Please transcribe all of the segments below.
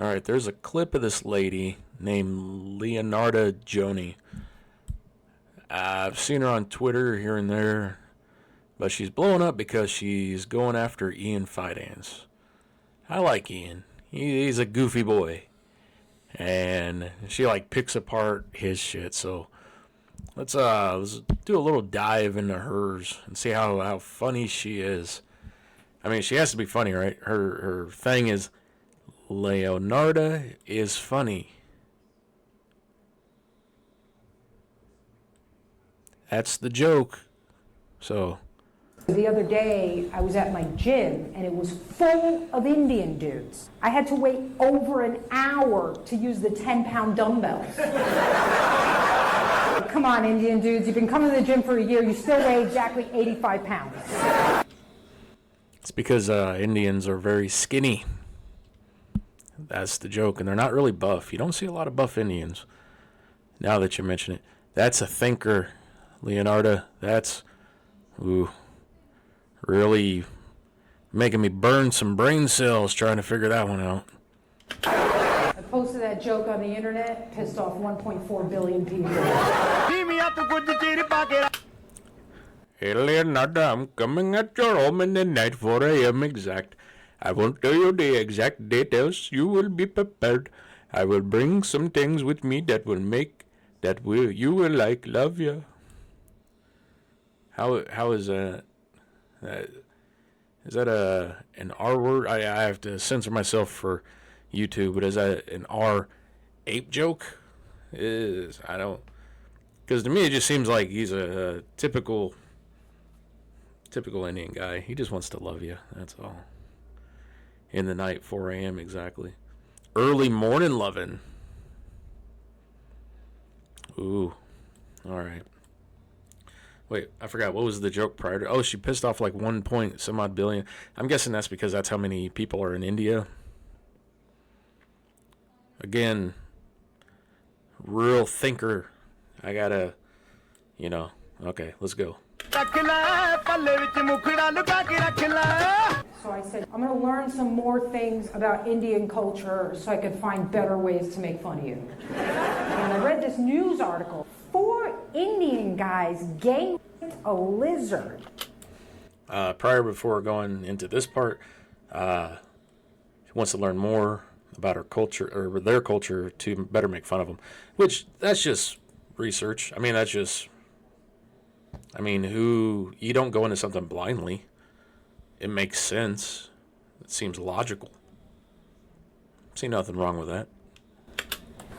All right, there's a clip of this lady named Leonarda Joni. I've seen her on Twitter here and there, but she's blowing up because she's going after Ian Fidance. I like Ian. He's a goofy boy. And she like picks apart his shit. So let's do a little dive into hers and see how funny she is. I mean, she has to be funny, right? Her thing is Leonarda is funny. That's the joke. So the other day, I was at my gym, and it was full of Indian dudes. I had to wait over an hour to use the 10-pound dumbbells. Come on, Indian dudes, you've been coming to the gym for a year, you still weigh exactly 85 pounds. It's because Indians are very skinny. That's the joke, and they're not really buff. You don't see a lot of buff Indians, now that you mention it. That's a thinker, Leonarda. That's, really making me burn some brain cells trying to figure that one out. I posted that joke on the internet, pissed off 1.4 billion people. Hey Leonarda, I'm coming at your home in the night, 4 a.m. exact. I won't tell you the exact details. You will be prepared. I will bring some things with me that will make you will like. Love you. How is that? Is that an R word? I have to censor myself for YouTube, but is that an R ape joke? I don't, because to me it just seems like he's a typical Indian guy. He just wants to love you. That's all. In the night, 4 a.m. exactly. Early morning loving. Ooh, all right. Wait, I forgot. What was the joke prior to? Oh, she pissed off like 1 point some odd billion. I'm guessing that's because that's how many people are in India. Again, real thinker. I gotta, okay, let's go. So I said, I'm going to learn some more things about Indian culture so I could find better ways to make fun of you. And I read this news article. 4 Indian guys gang a lizard. Before going into this part, she wants to learn more about her culture, or their culture, to better make fun of them. Which, that's just research. You don't go into something blindly. It makes sense. It seems logical. See nothing wrong with that.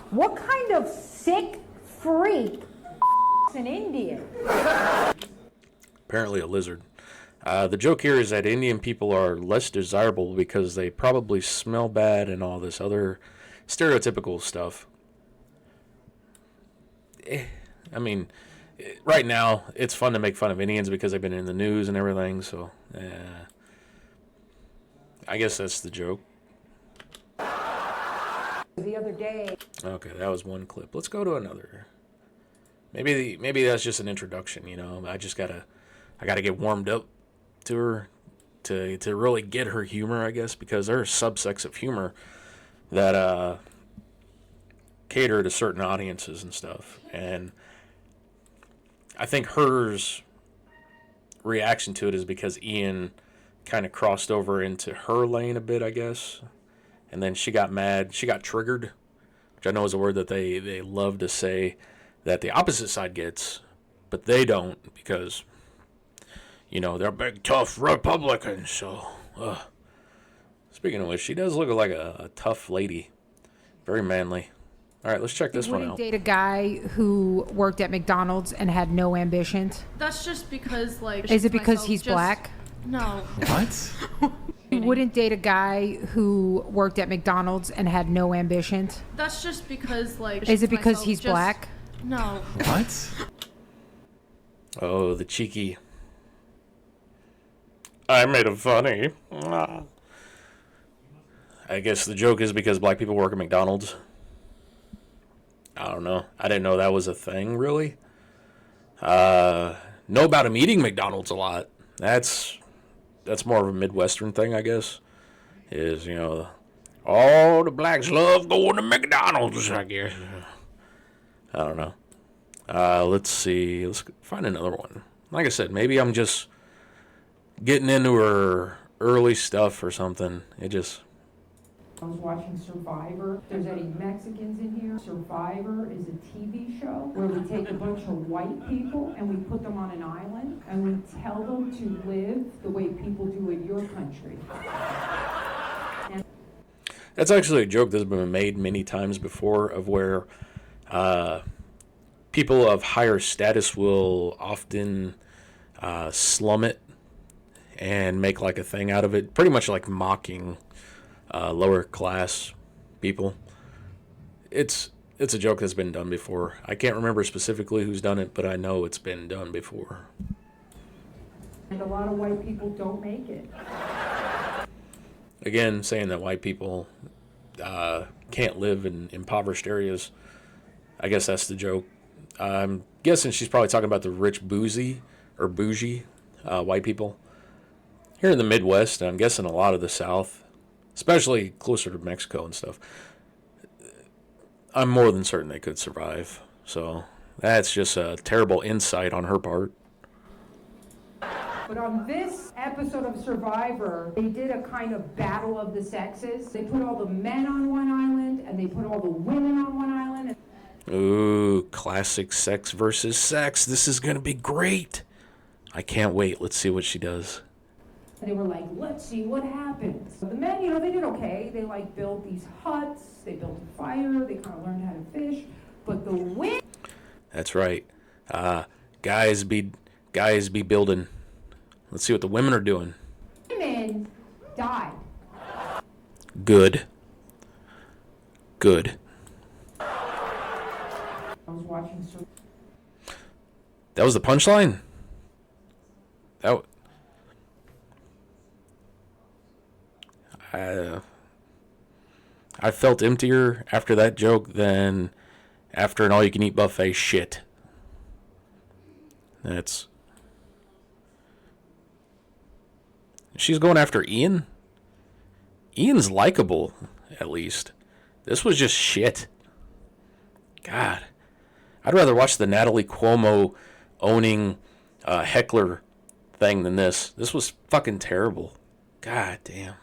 What kind of sick freak an Indian? Apparently a lizard. The joke here is that Indian people are less desirable because they probably smell bad and all this other stereotypical stuff. Right now, it's fun to make fun of Indians because they've been in the news and everything, so I guess that's the joke. The other day. Okay, that was one clip. Let's go to another. Maybe that's just an introduction, I gotta get warmed up to her to really get her humor, I guess, because there are subsects of humor that cater to certain audiences and stuff. And I think hers reaction to it is because Ian kind of crossed over into her lane a bit, I guess. And then she got mad. She got triggered, which I know is a word that they love to say that the opposite side gets, but they don't because, they're big, tough Republicans. So, speaking of which, she does look like a tough lady. Very manly. All right, let's check this one out. Date a guy who worked at McDonald's and had no ambitions. That's just because, Is it because he's black? No. What? You wouldn't date a guy who worked at McDonald's and had no ambitions. That's just because, Is it because he's black? No. What? Oh, the cheeky. I made him funny. I guess the joke is because black people work at McDonald's. I don't know. I didn't know that was a thing, really. Know about him eating McDonald's a lot. That's more of a Midwestern thing, I guess. Is, All the blacks love going to McDonald's, I guess. I don't know. Let's see. Let's find another one. Like I said, maybe I'm just getting into her early stuff or something. I was watching Survivor. If there's any Mexicans in here, Survivor is a TV show where we take a bunch of white people and we put them on an island and we tell them to live the way people do in your country. That's actually a joke that's been made many times before, of where people of higher status will often slum it and make like a thing out of it, pretty much like mocking lower class people. It's a joke that's been done before. I can't remember specifically who's done it, but I know it's been done before. And a lot of white people don't make it. Again, saying that white people can't live in impoverished areas. I guess that's the joke. I'm guessing she's probably talking about the rich bougie white people. Here in the Midwest, and I'm guessing a lot of the South, especially closer to Mexico and stuff, I'm more than certain they could survive. So that's just a terrible insight on her part. But on this episode of Survivor, they did a kind of battle of the sexes. They put all the men on one island, and they put all the women on one island. Ooh, classic sex versus sex. This is going to be great. I can't wait. Let's see what she does. And they were like, let's see what happens. So the men, they did okay. They built these huts. They built a fire. They kind of learned how to fish. But the women... That's right. Guys be building. Let's see what the women are doing. Women died. Good. I was watching... That was the punchline? I felt emptier after that joke than after an all-you-can-eat buffet shit. She's going after Ian? Ian's likable, at least. This was just shit. God. I'd rather watch the Natalie Cuomo owning heckler thing than this. This was fucking terrible. God damn.